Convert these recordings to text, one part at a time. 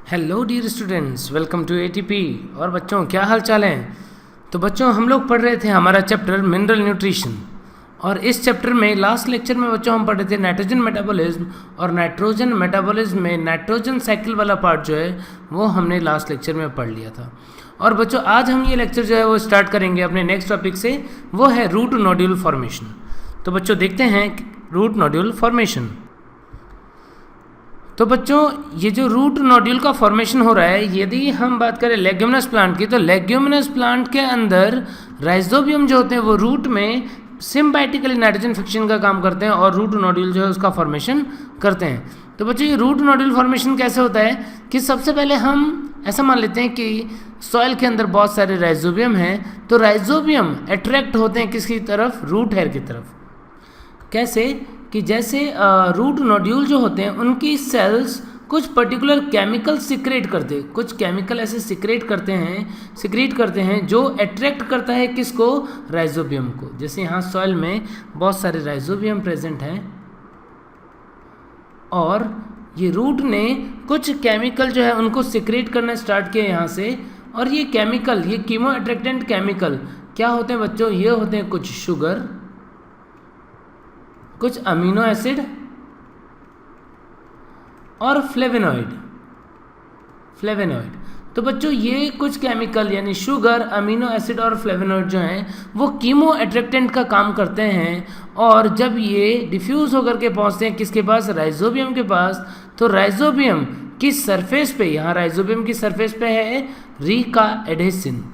Hello dear students, welcome to ATP. और बच्चों क्या हाल चाल हैं। तो बच्चों हम लोग पढ़ रहे थे हमारा चैप्टर मिनरल न्यूट्रिशन, और इस चैप्टर में लास्ट लेक्चर में बच्चों हम पढ़ रहे थे नाइट्रोजन मेटाबॉलिज्म, और नाइट्रोजन मेटाबॉलिज्म में नाइट्रोजन साइकिल वाला पार्ट जो है वो हमने लास्ट लेक्चर में पढ़ लिया था। और बच्चों आज हम ये लेक्चर जो है वो स्टार्ट करेंगे अपने नेक्स्ट टॉपिक से, वो है रूट नोड्यूल फॉर्मेशन। तो बच्चों देखते हैं रूट नोड्यूल फॉर्मेशन। तो बच्चों ये जो रूट नोड्यूल का फॉर्मेशन हो रहा है, यदि हम बात करें लेग्यूमिनस प्लांट की, तो लेग्यूमिनस प्लांट के अंदर राइजोबियम जो होते हैं वो रूट में सिम्बायोटिकली नाइट्रोजन फिक्शन का काम करते हैं और रूट नोड्यूल जो है उसका फॉर्मेशन करते हैं। तो बच्चों ये रूट नोड्यूल फॉर्मेशन कैसे होता है कि सबसे पहले हम ऐसा मान लेते हैं कि सॉइल के अंदर बहुत सारे राइजोबियम हैं, तो राइजोबियम अट्रैक्ट होते हैं किसकी तरफ, रूट हेयर की तरफ। कैसे कि जैसे रूट नोड्यूल जो होते हैं उनकी सेल्स कुछ पर्टिकुलर केमिकल सिक्रेट करते हैं, कुछ केमिकल ऐसे सिक्रेट करते हैं जो अट्रैक्ट करता है किसको, राइजोबियम को। जैसे यहाँ सॉइल में बहुत सारे राइजोबियम प्रेजेंट हैं और ये रूट ने कुछ केमिकल जो है उनको सिक्रेट करना स्टार्ट किया यहाँ से। और ये केमिकल, ये कीमो अट्रैक्टेंट केमिकल क्या होते हैं बच्चों, ये होते हैं कुछ शुगर, कुछ अमीनो एसिड और फ्लेवेनॉइड। तो बच्चों ये कुछ केमिकल यानी शुगर, अमीनो एसिड और फ्लेवेनॉइड जो हैं वो कीमो अट्रैक्टेंट का काम करते हैं। और जब ये डिफ्यूज होकर के पहुंचते हैं किसके पास, राइजोबियम के पास, तो राइजोबियम की सरफेस पे, यहाँ राइजोबियम की सरफेस पे है रिका एडेसिन।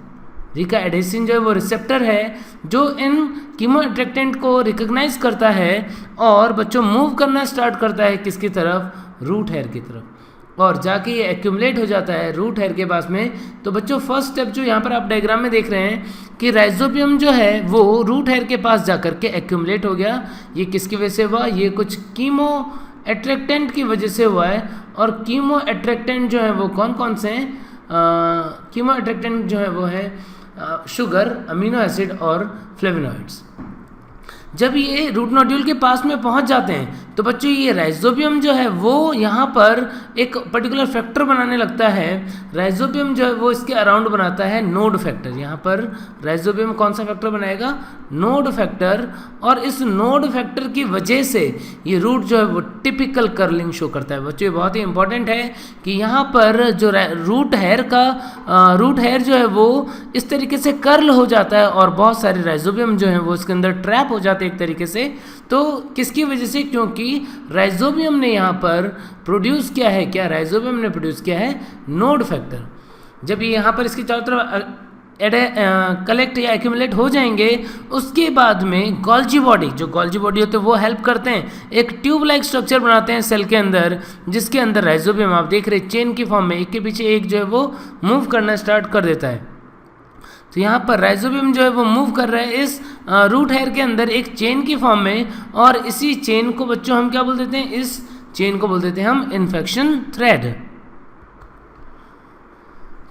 रिका एडेसिन जो है वो रिसेप्टर है जो इन कीमो अट्रैक्टेंट को रिकॉग्नाइज करता है और बच्चों मूव करना स्टार्ट करता है किसकी तरफ, रूट हेयर की तरफ, और जाके ये एक्यूमुलेट हो जाता है रूट हेयर के पास में। तो बच्चों फर्स्ट स्टेप जो यहाँ पर आप डायग्राम में देख रहे हैं कि राइजोबियम जो है वो रूट हेयर के पास जाकर के एक्यूमुलेट हो गया। ये किसकी वजह से हुआ, ये कुछ कीमो अट्रैक्टेंट की वजह से हुआ है। और कीमो अट्रैक्टेंट जो है वो कौन कौन से हैं, कीमो अट्रैक्टेंट जो है वो है शुगर, अमीनो एसिड और फ्लेवोनॉइड्स। जब ये रूट नोड्यूल के पास में पहुंच जाते हैं तो बच्चों ये राइजोबियम जो है वो यहाँ पर एक पर्टिकुलर फैक्टर बनाने लगता है। राइजोबियम जो है वो इसके अराउंड बनाता है नोड फैक्टर। यहाँ पर राइजोबियम कौन सा फैक्टर बनाएगा, नोड फैक्टर। और इस नोड फैक्टर की वजह से ये रूट जो है वो टिपिकल कर्लिंग शो करता है। बच्चों ये बहुत ही इंपॉर्टेंट है कि यहाँ पर जो रूट हेयर जो है वो इस तरीके से कर्ल हो जाता है और बहुत सारे राइजोबियम जो है वो इसके अंदर ट्रैप हो जाते हैं एक तरीके से। तो किसकी वजह से, क्योंकि राइजोबियम ने यहाँ पर प्रोड्यूस किया है, क्या राइजोबियम ने प्रोड्यूस किया है, नोड फैक्टर। जब ये यहाँ पर इसकी चारों तरफ कलेक्ट या एक्यूमुलेट हो जाएंगे, उसके बाद में गोल्जी बॉडी होते हैं वो हेल्प करते हैं, एक ट्यूब लाइक स्ट्रक्चर बनाते हैं सेल के अंदर, जिसके अंदर राइजोबियम आप देख रहे हैं चेन की फॉर्म में एक के पीछे एक जो है वो मूव करना स्टार्ट कर देता है। तो यहाँ पर राइजोबियम जो है वो मूव कर रहा है इस रूट हेयर के अंदर एक चेन की फॉर्म में, और इसी चेन को बच्चों हम क्या बोल देते हैं, इस चेन को बोल देते हैं हम इन्फेक्शन थ्रेड।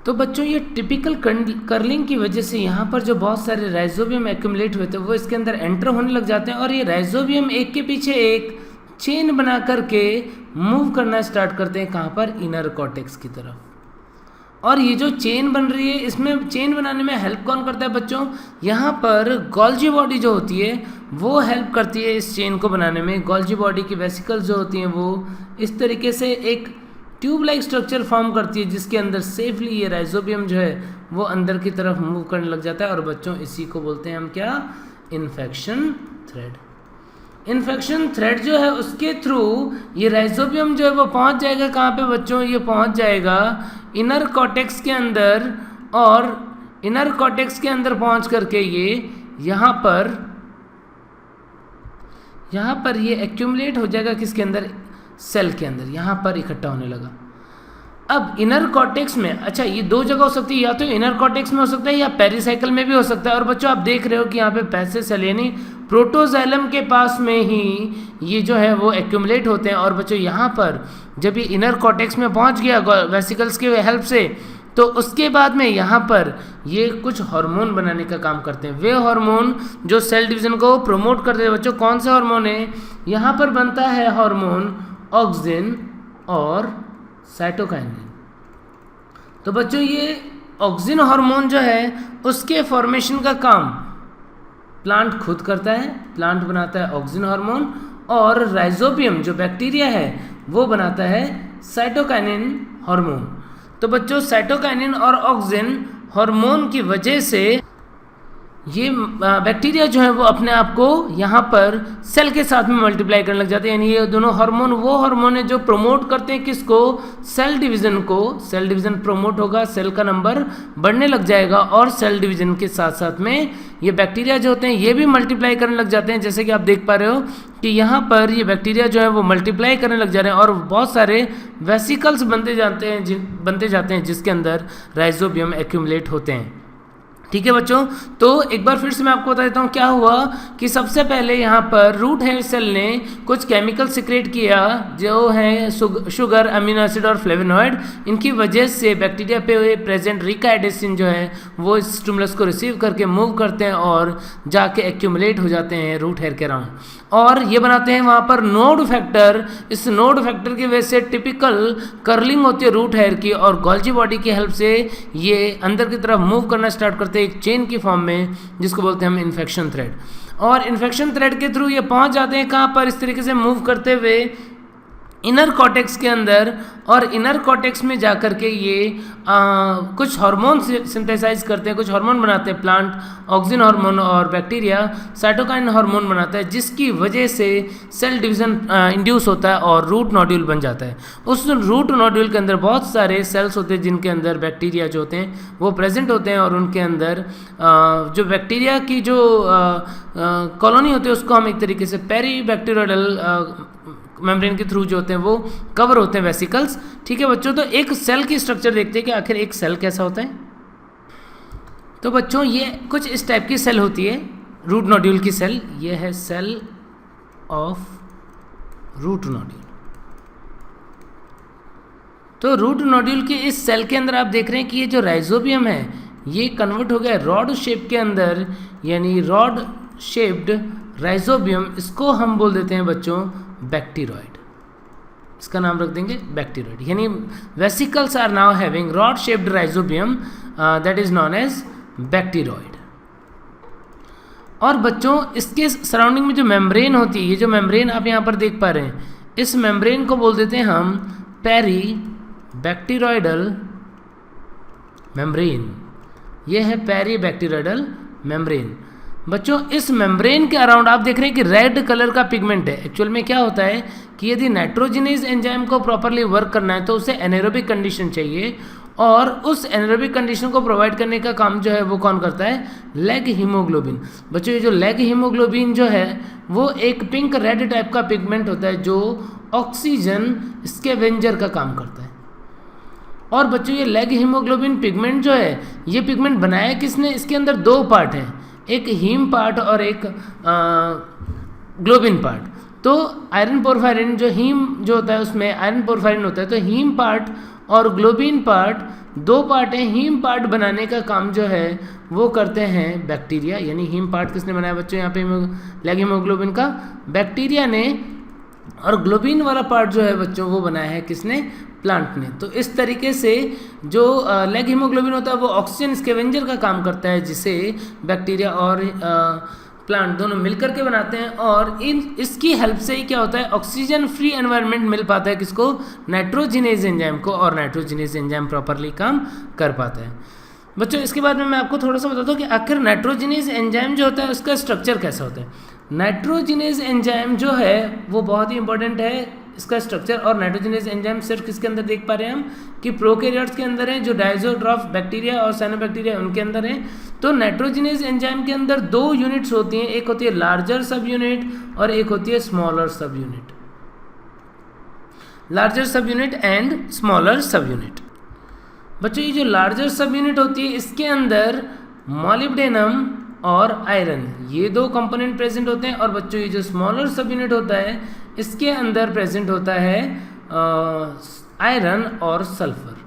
तो बच्चों ये टिपिकल कर्लिंग की वजह से यहाँ पर जो बहुत सारे राइजोबियम एक्यूमुलेट हुए थे वो इसके अंदर एंटर होने लग जाते हैं, और ये राइजोबियम एक के पीछे एक चेन बना करके मूव करना स्टार्ट करते हैं कहाँ पर, इनर कॉर्टेक्स की तरफ। और ये जो चेन बन रही है, इसमें चेन बनाने में हेल्प कौन करता है बच्चों, यहाँ पर गोल्जी बॉडी जो होती है वो हेल्प करती है इस चेन को बनाने में। गोल्जी बॉडी की वेसिकल्स जो होती हैं वो इस तरीके से एक ट्यूब लाइक स्ट्रक्चर फॉर्म करती है जिसके अंदर सेफली ये राइजोबियम जो है वो अंदर की तरफ मूव करने लग जाता है। और बच्चों इसी को बोलते हैं हम क्या, इन्फेक्शन थ्रेड। इन्फेक्शन थ्रेड जो है उसके थ्रू ये राइजोबियम जो है वो पहुंच जाएगा कहाँ पे बच्चों, ये पहुंच जाएगा इनर कॉर्टेक्स के अंदर, और इनर कॉर्टेक्स के अंदर पहुंच करके ये यहाँ पर ये एक्यूमुलेट हो जाएगा किसके अंदर, सेल के अंदर, यहाँ पर इकट्ठा होने लगा। अब इनर कॉर्टेक्स में, अच्छा ये दो जगह हो सकती है, या तो इनर कॉर्टेक्स में हो सकता है या पेरिसाइकिल में भी हो सकता है। और बच्चों आप देख रहे हो कि यहाँ पे पैसे सेल यानी प्रोटोजाइलम के पास में ही ये जो है वो एक्यूमुलेट होते हैं। और बच्चों यहाँ पर जब ये इनर कॉर्टेक्स में पहुँच गया वेसिकल्स के हेल्प से, तो उसके बाद में यहाँ पर ये कुछ हार्मोन बनाने का काम करते हैं। वे हार्मोन जो सेल डिवीजन को प्रमोट करते हैं बच्चों, कौन सा हार्मोन है, यहाँ पर बनता है हार्मोन ऑक्सिन और साइटोकाइनिन। तो बच्चों ये ऑक्सिन हार्मोन जो है उसके फॉर्मेशन का काम प्लांट खुद करता है, प्लांट बनाता है ऑक्सिन हार्मोन, और राइजोबियम जो बैक्टीरिया है वो बनाता है साइटोकाइनिन हार्मोन। तो बच्चों साइटोकाइनिन और ऑक्सिन हार्मोन की वजह से ये बैक्टीरिया जो है वो अपने आप को यहाँ पर सेल के साथ में मल्टीप्लाई करने लग जाते हैं। यानी ये दोनों हार्मोन वो हार्मोन है जो प्रमोट करते हैं किसको, सेल डिवीज़न को। सेल डिवीज़न प्रमोट होगा, सेल का नंबर बढ़ने लग जाएगा, और सेल डिवीज़न के साथ साथ में ये बैक्टीरिया जो होते हैं ये भी मल्टीप्लाई करने लग जाते हैं। जैसे कि आप देख पा रहे हो कि यहाँ पर ये बैक्टीरिया जो है वो मल्टीप्लाई करने लग जा रहे हैं और बहुत सारे वेसिकल्स बनते जाते हैं जिसके अंदर राइजोबियम एक्यूमुलेट होते हैं। ठीक है बच्चों, तो एक बार फिर से मैं आपको बता देता हूँ क्या हुआ कि सबसे पहले यहाँ पर रूट हेयर सेल ने कुछ केमिकल सिक्रेट किया जो है शुगर, अमीनो एसिड और फ्लेवोनॉइड। इनकी वजह से बैक्टीरिया पे प्रेजेंट रिकाइडेसिन जो है वो इस स्टिमुलस को रिसीव करके मूव करते हैं और जाके एक्यूमुलेट हो जाते हैं रूट हेयर के अराउंड, और ये बनाते हैं वहाँ पर नोड फैक्टर। इस नोड फैक्टर की वजह से टिपिकल कर्लिंग होती है रूट हेयर की, और गोल्जी बॉडी की हेल्प से ये अंदर की तरफ मूव करना स्टार्ट करते हैं एक चेन की फॉर्म में, जिसको बोलते हैं हम इन्फेक्शन थ्रेड। और इन्फेक्शन थ्रेड के थ्रू ये पहुंच जाते हैं कहाँ पर, इस तरीके से मूव करते हुए इनर कॉर्टेक्स के अंदर, और इनर कॉर्टेक्स में जाकर के ये कुछ हार्मोन सिंथेसाइज करते हैं, कुछ हार्मोन बनाते हैं प्लांट, ऑक्सिन हार्मोन, और बैक्टीरिया साइटोकाइन हार्मोन बनाता है, जिसकी वजह से सेल डिवीज़न इंड्यूस होता है और रूट नोड्यूल बन जाता है। उस रूट नोड्यूल के अंदर बहुत सारे सेल्स होते हैं जिनके अंदर बैक्टीरिया जो होते हैं वो प्रेजेंट होते हैं, और उनके अंदर जो बैक्टीरिया की जो कॉलोनी होती है उसको हम एक तरीके से पेरी बैक्टीरियल मेम्ब्रेन के थ्रू जो होते हैं वो कवर होते हैं वेसिकल्स। ठीक है बच्चों, तो एक सेल की स्ट्रक्चर देखते हैं कि आखिर एक सेल कैसा होता है। तो बच्चों ये कुछ इस टाइप की सेल होती है, रूट नोड्यूल की सेल। ये है सेल ऑफ रूट नोड्यूल। तो रूट नोड्यूल के इस सेल के अंदर आप देख रहे हैं कि ये जो राइजोबियम है ये कन्वर्ट हो गया रॉड शेप के अंदर, यानी रॉड शेप्ड राइजोबियम। इसको हम बोल देते हैं बच्चों बैक्टीरॉइड, इसका नाम रख देंगे बैक्टीरॉइड। यानी vesicles are now having rod shaped rhizobium that is known as bacteroid. और बच्चों इसके सराउंडिंग में जो मेम्ब्रेन होती है, ये जो मेम्ब्रेन आप यहाँ पर देख पा रहे हैं, इस मेम्ब्रेन को बोल देते हैं हम पेरी बैक्टीरॉइडल मेम्ब्रेन। ये है पेरी बैक्टीरॉइडल मेम्ब्रेन। बच्चों इस मेम्ब्रेन के अराउंड आप देख रहे हैं कि रेड कलर का पिगमेंट है। एक्चुअल में क्या होता है कि यदि नाइट्रोजिनेज एंजाइम को प्रॉपरली वर्क करना है तो उसे एनारोबिक कंडीशन चाहिए, और उस एनारोबिक कंडीशन को प्रोवाइड करने का काम जो है वो कौन करता है, लेग हीमोग्लोबिन। बच्चों ये जो लेग हीमोग्लोबिन जो है वो एक पिंक रेड टाइप का पिगमेंट होता है जो ऑक्सीजन स्कैवेंजर का काम करता है। और बच्चों ये लेग हीमोग्लोबिन पिगमेंट जो है ये पिगमेंट बनाया किसने, इसके अंदर दो पार्ट है, एक हीम पार्ट और एक ग्लोबिन पार्ट। तो आयरन पोरफायरिन जो हीम जो होता है उसमें आयरन पोरफायरिन होता है, तो हीम पार्ट और ग्लोबिन पार्ट दो पार्ट हैं। हीम पार्ट बनाने का काम जो है वो करते हैं बैक्टीरिया। यानी हीम पार्ट किसने बनाया बच्चों, यहाँ पे लेग हीमोग्लोबिन का बैक्टीरिया ने, और ग्लोबिन वाला पार्ट जो है बच्चों वो बनाया है किसने, प्लांट ने। तो इस तरीके से जो लेग हीमोग्लोबिन होता है वो ऑक्सीजन स्कैवेंजर का काम करता है, जिसे बैक्टीरिया और प्लांट दोनों मिलकर के बनाते हैं, और इसकी हेल्प से ही क्या होता है, ऑक्सीजन फ्री एनवायरनमेंट मिल पाता है किसको, नाइट्रोजिनेज एंजाइम को, और नाइट्रोजिनेज एंजाइम प्रॉपरली काम कर पाता है। बच्चों इसके बाद में मैं आपको थोड़ा सा बताता हूँ कि आखिर नाइट्रोजिनेज एंजाइम जो होता है उसका स्ट्रक्चर कैसा होता है। नाइट्रोजिनेज एंजाइम जो है वो बहुत ही इंपॉर्टेंट है इसका स्ट्रक्चर। और नाइट्रोजिनेज एंजाइम सिर्फ किसके अंदर देख पा रहे हैं हम कि प्रोकैरियोट्स के अंदर है, जो डायज़ोट्रॉफ बैक्टीरिया और साइनोबैक्टीरिया उनके अंदर है। तो नाइट्रोजिनेज एंजाइम के अंदर दो यूनिट्स होती हैं, एक होती है लार्जर सब यूनिट और एक होती है स्मॉलर सब यूनिट। लार्जर सब यूनिट एंड स्मॉलर सब यूनिट। बच्चों ये जो लार्जर सब यूनिट होती है इसके अंदर मॉलिब्डेनम और आयरन ये दो कंपोनेंट प्रेजेंट होते हैं। और बच्चों ये जो स्मॉलर सब यूनिट होता है इसके अंदर प्रेजेंट होता है आयरन और सल्फर।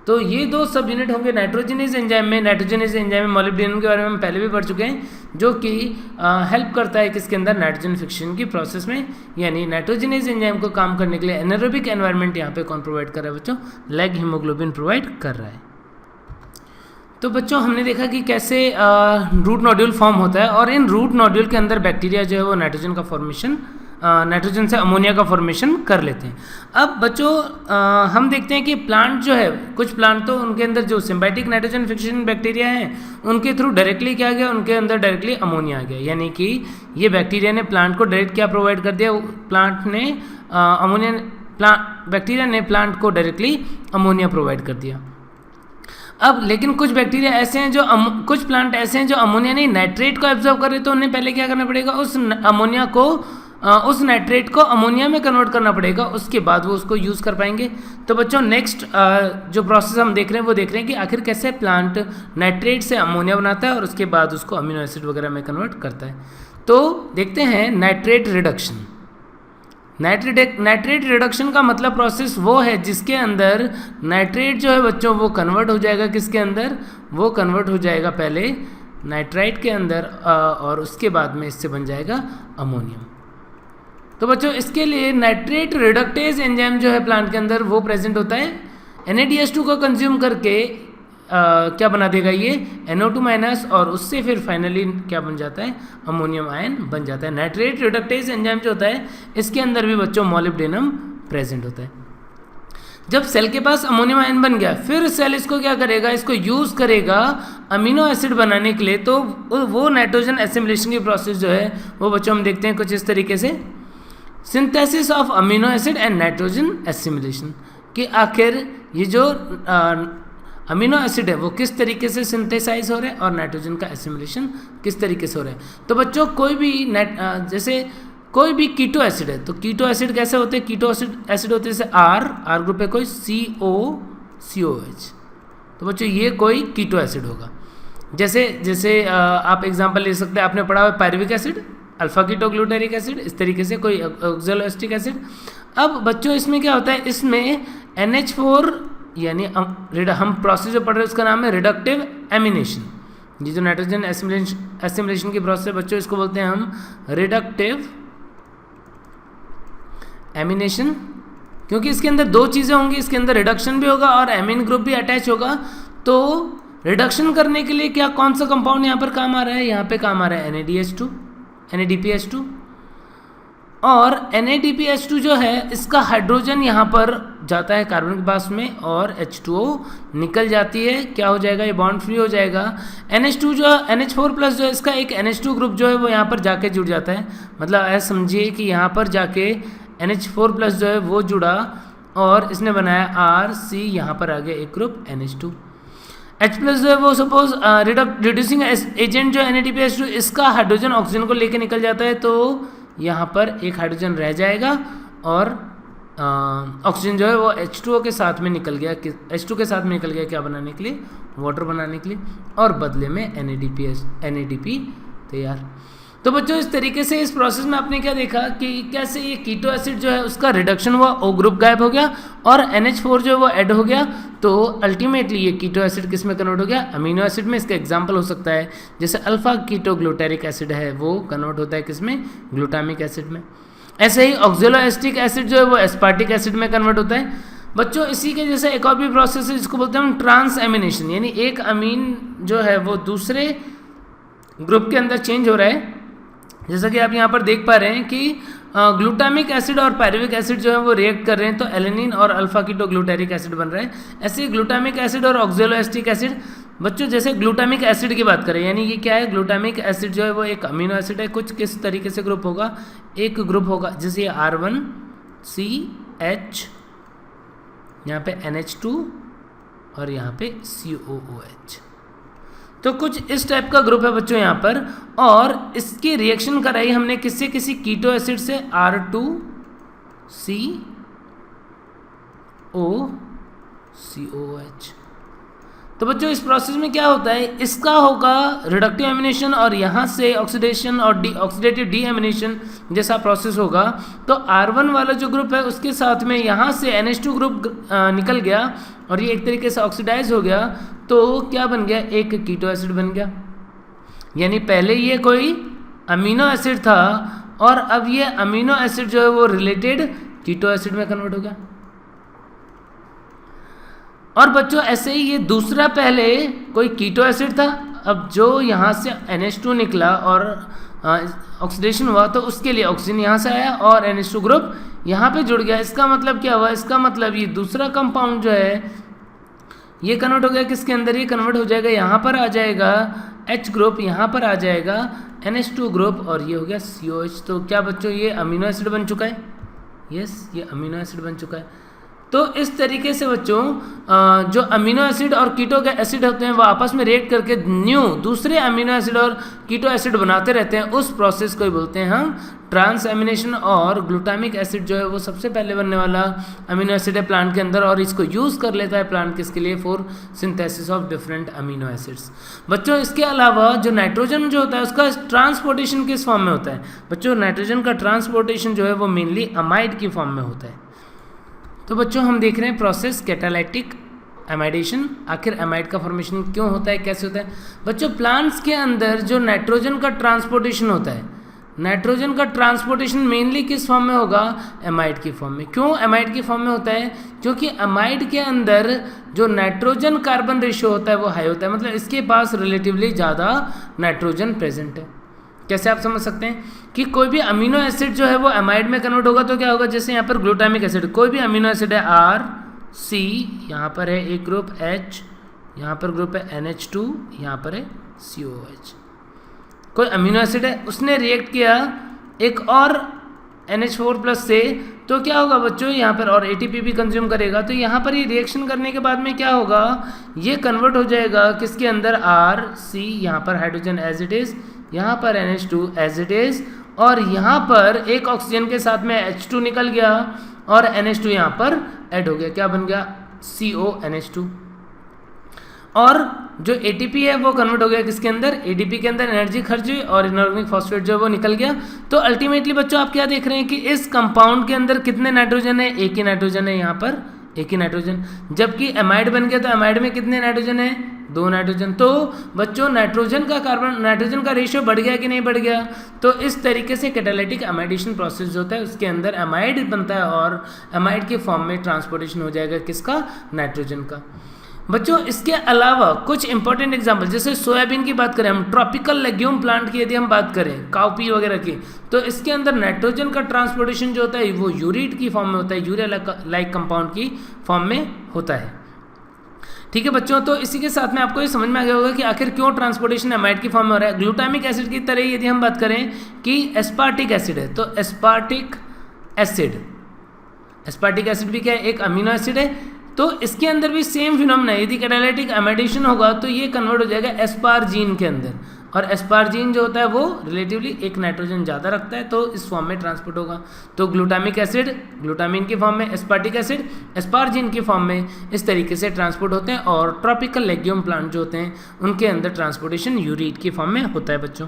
तो ये दो सब यूनिट होंगे नाइट्रोजिनेज एंजाइम में। नाइट्रोजिनेज एंजाइम में मॉलिब्डेनम के बारे में हम पहले भी पढ़ चुके हैं, जो कि हेल्प करता है किसके अंदर, नाइट्रोजन फिक्शन की प्रोसेस में। यानी नाइट्रोजिनेज एंजाइम को काम करने के लिए एनारोबिक एनवायरनमेंट यहाँ पे कौन प्रोवाइड कर रहा है बच्चों, लेग हीमोग्लोबिन प्रोवाइड कर रहा है। तो बच्चों हमने देखा कि कैसे रूट नोड्यूल फॉर्म होता है और इन रूट नोड्यूल के अंदर बैक्टीरिया जो है वो नाइट्रोजन का फॉर्मेशन नाइट्रोजन से अमोनिया का फॉर्मेशन कर लेते हैं। अब बच्चों हम देखते हैं कि प्लांट जो है, कुछ प्लांट तो उनके अंदर जो सिम्बायोटिक नाइट्रोजन फिक्सेशन बैक्टीरिया हैं उनके थ्रू डायरेक्टली क्या गया, उनके अंदर डायरेक्टली अमोनिया आ गया, यानी कि ये बैक्टीरिया ने प्लांट को डायरेक्ट क्या प्रोवाइड कर दिया, बैक्टीरिया ने प्लांट को डायरेक्टली अमोनिया प्रोवाइड कर दिया। अब लेकिन कुछ बैक्टीरिया ऐसे हैं जो कुछ प्लांट ऐसे हैं जो अमोनिया नहीं नाइट्रेट को एब्जॉर्ब कर रहे, तो उन्हें पहले क्या करना पड़ेगा, उस नाइट्रेट को अमोनिया में कन्वर्ट करना पड़ेगा, उसके बाद वो उसको यूज़ कर पाएंगे। तो बच्चों नेक्स्ट जो प्रोसेस हम देख रहे हैं वो देख रहे हैं कि आखिर कैसे प्लांट नाइट्रेट से अमोनिया बनाता है और उसके बाद उसको अमीनो एसिड वगैरह में कन्वर्ट करता है। तो देखते हैं नाइट्रेट रिडक्शन। नाइट्रेट रिडक्शन का मतलब प्रोसेस वो है जिसके अंदर नाइट्रेट जो है बच्चों वो कन्वर्ट हो जाएगा, किसके अंदर, वो कन्वर्ट हो जाएगा पहले नाइट्राइट के अंदर और उसके बाद में इससे बन जाएगा अमोनियम। तो बच्चों इसके लिए नाइट्रेट रिडक्टेज एंजाइम जो है प्लांट के अंदर वो प्रेजेंट होता है। NADH2 को कंज्यूम करके क्या बना देगा ये NO2 माइनस और उससे फिर फाइनली क्या बन जाता है, अमोनियम आयन बन जाता है। नाइट्रेट रिडक्टेज एंजाइम जो होता है इसके अंदर भी बच्चों मॉलिब्डेनम प्रेजेंट होता है। जब सेल के पास अमोनियम आयन बन गया फिर सेल इसको क्या करेगा, इसको यूज़ करेगा अमीनो एसिड बनाने के लिए। तो वो नाइट्रोजन एसिमिलेशन की प्रोसेस जो है वो बच्चों हम देखते हैं कुछ इस तरीके से, synthesis of amino acid and nitrogen assimilation, कि आखिर ये जो अमीनो एसिड है वो किस तरीके से सिंथेसाइज हो रहा है और नाइट्रोजन का एसिमिलेशन किस तरीके से हो रहा है। तो बच्चों कोई भी जैसे कोई भी कीटो एसिड है तो कीटो एसिड कैसे होते हैं, कीटो एसिड होते हैं जैसे आर ग्रुप है कोई COCOH, तो बच्चों ये कोई कीटो एसिड होगा। जैसे आप एग्जांपल ले सकते हैं, आपने पढ़ा हुआ pyruvic acid, alpha ketoglutaric acid, इस तरीके से कोई ऑक्सैलोएस्टिक एसिड। अब बच्चों इसमें क्या होता है, इसमें NH4 यानी हम प्रोसेस जो पढ़ रहे हैं उसका नाम है रिडक्टिव एमिनेशन। ये जो नाइट्रोजन एसिमिलेशन की प्रोसेस है बच्चों इसको बोलते हैं हम रिडक्टिव एमिनेशन, क्योंकि इसके अंदर दो चीज़ें होंगी, इसके अंदर रिडक्शन भी होगा और एमिन ग्रुप भी अटैच होगा। तो रिडक्शन करने के लिए क्या कौन सा कंपाउंड यहाँ पर काम आ रहा है, यहाँ पे काम आ रहा है NADPH2 और NADPH2 जो है इसका हाइड्रोजन यहाँ पर जाता है कार्बन के पास में और H2O निकल जाती है, क्या हो जाएगा, ये बॉन्ड फ्री हो जाएगा। NH2 जो NH4 प्लस जो है इसका एक NH2 ग्रुप जो है वो यहाँ पर जाके जुड़ जाता है, मतलब ऐसा समझिए कि यहाँ पर जाके NH4 प्लस जो है वो जुड़ा और इसने बनाया RC, यहाँ पर आ गया एक ग्रुप NH2। H प्लस जो है वो सपोज रिड्यूसिंग एजेंट जो NADPH2 इसका हाइड्रोजन ऑक्सीजन को लेके निकल जाता है, तो यहाँ पर एक हाइड्रोजन रह जाएगा और ऑक्सीजन जो है वो H2O के साथ में निकल गया, H2 के साथ में निकल गया क्या बनाने के लिए, वाटर बनाने के लिए, और बदले में NADP तैयार। तो बच्चों इस तरीके से इस प्रोसेस में आपने क्या देखा कि कैसे ये कीटो एसिड जो है उसका रिडक्शन हुआ, O ग्रुप गायब हो गया और NH4 जो है वो ऐड हो गया, तो अल्टीमेटली ये कीटो एसिड किस में कन्वर्ट हो गया, अमीनो एसिड में। इसका एग्जांपल हो सकता है जैसे अल्फा कीटोग्लूटारिक एसिड है वो कन्वर्ट होता है किस में, ग्लूटामिक एसिड में। ऐसे ही ऑक्सैलोएस्टिक एसिड जो है वो एस्पार्टिक एसिड में कन्वर्ट होता है। बच्चों इसी के जैसे एक और भी प्रोसेस है जिसको बोलते हैं हम ट्रांस एमिनेशन, यानी एक अमीन जो है वो दूसरे ग्रुप के अंदर चेंज हो रहा है। जैसा कि आप यहाँ पर देख पा रहे हैं कि ग्लूटामिक एसिड और पायरुविक एसिड जो है वो रिएक्ट कर रहे हैं, तो एलेनिन और अल्फा कीटोग्लूटारिक एसिड बन रहा है। ऐसे ही ग्लूटामिक एसिड और ऑक्सैलोएस्टिक एसिड, बच्चों जैसे ग्लूटामिक एसिड की बात करें, यानी ये क्या है, ग्लूटामिक एसिड जो है वो एक अमीनो एसिड है, कुछ किस तरीके से ग्रुप होगा, एक ग्रुप होगा जैसे ये R1CH, यहाँ पे NH2 और यहाँ पे COOH, तो कुछ इस टाइप का ग्रुप है बच्चों यहाँ पर। और इसकी रिएक्शन कराई हमने किससे, किसी कीटो एसिड से R2COCOH। तो बच्चों इस प्रोसेस में क्या होता है, इसका होगा रिडक्टिव एमिनेशन और यहाँ से ऑक्सीडेशन और ऑक्सीडेटिव डीएमिनेशन जैसा प्रोसेस होगा। तो R1 वाला जो ग्रुप है उसके साथ में यहाँ से NH2 ग्रुप निकल गया और ये एक तरीके से ऑक्सीडाइज हो गया, तो क्या बन गया, एक कीटो एसिड बन गया। यानी पहले ये कोई अमीनो एसिड था और अब ये अमीनो एसिड जो है वो रिलेटेड कीटो एसिड में कन्वर्ट हो गया। और बच्चों ऐसे ही ये दूसरा, पहले कोई कीटो एसिड था, अब जो यहाँ से NH2 निकला और ऑक्सीडेशन हुआ तो उसके लिए ऑक्सीजन यहाँ से आया और NH2 ग्रुप यहाँ पे जुड़ गया। इसका मतलब क्या हुआ? इसका मतलब ये दूसरा कंपाउंड जो है ये कन्वर्ट हो गया किसके अंदर? ये कन्वर्ट हो जाएगा, यहाँ पर आ जाएगा H ग्रुप, यहाँ पर आ जाएगा NH2 ग्रुप और ये हो गया COH। तो क्या बच्चों ये अमीनो एसिड बन चुका है? यस, ये अमीनो एसिड बन चुका है। तो इस तरीके से बच्चों जो अमीनो एसिड और कीटो के एसिड होते हैं वो आपस में रिएक्ट करके न्यू दूसरे अमीनो एसिड और कीटो एसिड बनाते रहते हैं। उस प्रोसेस को ही बोलते हैं हम ट्रांसएमिनेशन। और ग्लूटामिक एसिड जो है वो सबसे पहले बनने वाला अमीनो एसिड है प्लांट के अंदर और इसको यूज़ कर लेता है प्लांट किसके लिए? For synthesis of different amino acids. बच्चों इसके अलावा जो नाइट्रोजन जो होता है उसका ट्रांसपोर्टेशन किस फॉर्म में होता है? बच्चों नाइट्रोजन का ट्रांसपोर्टेशन जो है वो मेनली अमाइड की फॉर्म में होता है। तो बच्चों हम देख रहे हैं प्रोसेस कैटालाइटिक एमाइडेशन। आखिर एमाइड का फॉर्मेशन क्यों होता है, कैसे होता है? बच्चों प्लांट्स के अंदर जो नाइट्रोजन का ट्रांसपोर्टेशन होता है, नाइट्रोजन का ट्रांसपोर्टेशन मेनली किस फॉर्म में होगा? एमाइड की फॉर्म में। क्यों एमाइड की फॉर्म में होता है? क्योंकि एमाइड के अंदर जो नाइट्रोजन कार्बन रेशियो होता है वो हाई होता है, मतलब इसके पास रिलेटिवली ज़्यादा नाइट्रोजन प्रेजेंट है। कैसे आप समझ सकते हैं कि कोई भी अमीनो एसिड जो है वो एमाइड में कन्वर्ट होगा तो क्या होगा? जैसे यहाँ पर ग्लूटामिक एसिड, कोई भी अमीनो एसिड है RC, यहाँ पर है एक ग्रुप H, यहाँ पर ग्रुप है NH2, यहाँ पर है COH। कोई अमीनो एसिड है उसने रिएक्ट किया एक और NH4+ से, तो क्या होगा बच्चों? यहाँ पर और ATP भी कंज्यूम करेगा, तो यहाँ पर ये रिएक्शन करने के बाद में क्या होगा? ये कन्वर्ट हो जाएगा किसके अंदर? RC, यहाँ पर हाइड्रोजन एज इट इज़, यहाँ पर NH2 एज इट इज़, और यहाँ पर एक ऑक्सीजन के साथ में H2 निकल गया और NH2 यहाँ पर ऐड हो गया। क्या बन गया? CONH2। और जो ATP है वो कन्वर्ट हो गया किसके अंदर? ADP के अंदर। एनर्जी खर्च हुई और इनऑर्गेनिक फॉस्फेट जो है वो निकल गया। तो अल्टीमेटली बच्चों आप क्या देख रहे हैं कि इस कंपाउंड के अंदर कितने नाइट्रोजन है? एक ही नाइट्रोजन है, यहाँ पर एक ही नाइट्रोजन। जबकि एमाइड बन गया तो एमाइड में कितने नाइट्रोजन है? 2 नाइट्रोजन। तो बच्चों नाइट्रोजन का रेशियो बढ़ गया कि नहीं बढ़ गया? तो इस तरीके से कैटालाइटिक एमाइडेशन प्रोसेस जो होता है उसके अंदर एमाइड बनता है और एमाइड के फॉर्म में ट्रांसपोर्टेशन हो जाएगा किसका? नाइट्रोजन का। बच्चों इसके अलावा कुछ इंपॉर्टेंट एग्जाम्पल, जैसे सोयाबीन की बात करें हम, ट्रॉपिकल लेग्यूम प्लांट की यदि हम बात करें, काउपी वगैरह की, तो इसके अंदर नाइट्रोजन का ट्रांसपोर्टेशन जो होता है वो यूरिट की फॉर्म में होता है, यूरिया लाइक कंपाउंड की फॉर्म में होता है। ठीक है बच्चों, तो इसी के साथ में आपको ये समझ में आ गया होगा कि आखिर क्यों ट्रांसपोर्टेशन एमाइड की फॉर्म में हो रहा है। ग्लूटामिक एसिड की तरह यदि हम बात करें कि एस्पार्टिक एसिड है, तो एस्पार्टिक एसिड भी क्या है? एक अमीनो एसिड है। तो इसके अंदर भी सेम फिनोमेना है, यदि कैटालाइटिक एमाइडेशन होगा तो ये कन्वर्ट हो जाएगा एस्पार्जीन के अंदर, और एस्पार्जीन जो होता है वो रिलेटिवली एक नाइट्रोजन ज़्यादा रखता है, तो इस फॉर्म में ट्रांसपोर्ट होगा। तो ग्लूटामिक एसिड ग्लूटामिन की फॉर्म में, एस्पार्टिक एसिड एस्पार्जीन की फॉर्म में इस तरीके से ट्रांसपोर्ट होते हैं। और ट्रॉपिकल लेग्यूम प्लांट जो होते हैं उनके अंदर ट्रांसपोर्टेशन यूरिट की फॉर्म में होता है बच्चों।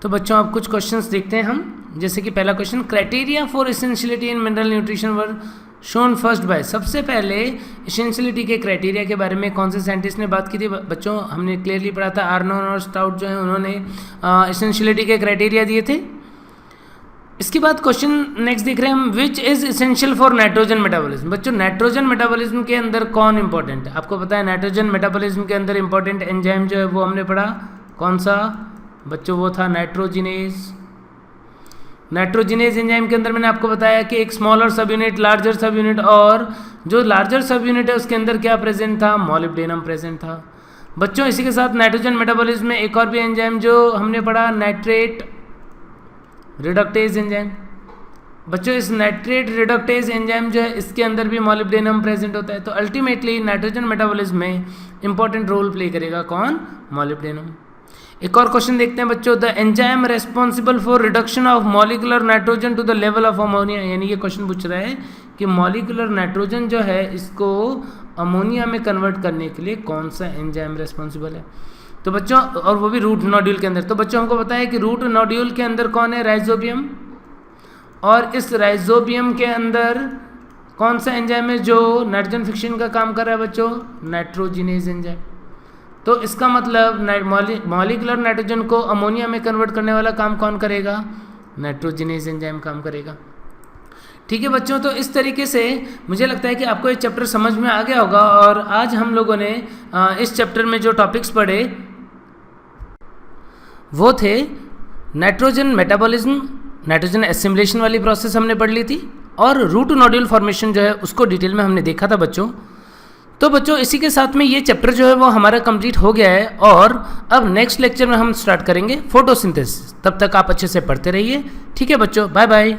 तो बच्चों अब कुछ क्वेश्चंस देखते हैं हम, जैसे कि पहला question, criteria for essentiality in mineral nutrition were shown first by. सबसे पहले एसेंशियलिटी के क्राइटेरिया के बारे में कौन से साइंटिस्ट ने बात की थी बच्चों? हमने क्लियरली पढ़ा था, आर्नोन और स्टाउट जो है उन्होंने एसेंशियलिटी के क्राइटेरिया दिए थे। इसके बाद क्वेश्चन नेक्स्ट देख रहे हैं हम, which is essential for nitrogen metabolism. बच्चों नाइट्रोजन मेटाबॉलिज्म के अंदर कौन इंपॉर्टेंट है? आपको पता है नाइट्रोजन मेटाबॉलिज्म के अंदर इंपॉर्टेंट एंजाइम जो है वो हमने पढ़ा, कौन सा बच्चों? वो था नाइट्रोजिनेज। नाइट्रोजिनेज एंजाइम के अंदर मैंने आपको बताया कि एक स्मॉलर सब यूनिट, लार्जर सब यूनिट, और जो लार्जर सब यूनिट है उसके अंदर क्या प्रेजेंट था? मॉलिब्डेनम प्रेजेंट था। बच्चों इसी के साथ नाइट्रोजन मेटाबॉलिज्म में एक और भी एंजाइम जो हमने पढ़ा, नाइट्रेट रिडक्टेज एंजाइम। बच्चों इस नाइट्रेट रिडक्टेज एंजाइम जो है इसके अंदर भी मॉलिब्डेनम प्रेजेंट होता है। तो अल्टीमेटली नाइट्रोजन मेटाबॉलिज्म में इंपॉर्टेंट रोल प्ले करेगा कौन? मॉलिब्डेनम। एक और क्वेश्चन देखते हैं बच्चों, the enzyme responsible for reduction of molecular nitrogen to the level of ammonia. यानी ये क्वेश्चन पूछ रहा है कि मॉलिकुलर नाइट्रोजन जो है इसको अमोनिया में कन्वर्ट करने के लिए कौन सा एंजाइम रेस्पॉन्सिबल है। तो बच्चों, और वो भी रूट नोड्यूल के अंदर। तो बच्चों हमको पता है कि रूट नोड्यूल के अंदर कौन है? राइजोबियम। और इस राइजोबियम के अंदर कौन सा एंजाइम है जो नाइट्रोजन फिक्शन का काम कर रहा है बच्चों? Nitrogenase enzyme. तो इसका मतलब मॉलिकुलर नाइट्रोजन को अमोनिया में कन्वर्ट करने वाला काम कौन करेगा? नाइट्रोजिनेज एंजाइम काम करेगा। ठीक है बच्चों, तो इस तरीके से मुझे लगता है कि आपको ये चैप्टर समझ में आ गया होगा। और आज हम लोगों ने इस चैप्टर में जो टॉपिक्स पढ़े वो थे नाइट्रोजन मेटाबॉलिज्म, नाइट्रोजन एसिमिलेशन वाली प्रोसेस हमने पढ़ ली थी, और रूट नोड्यूल फॉर्मेशन जो है उसको डिटेल में हमने देखा था बच्चों। तो बच्चों इसी के साथ में ये चैप्टर जो है वो हमारा कंप्लीट हो गया है, और अब नेक्स्ट लेक्चर में हम स्टार्ट करेंगे फोटोसिंथेसिस। तब तक आप अच्छे से पढ़ते रहिए। ठीक है बच्चों, बाय बाय।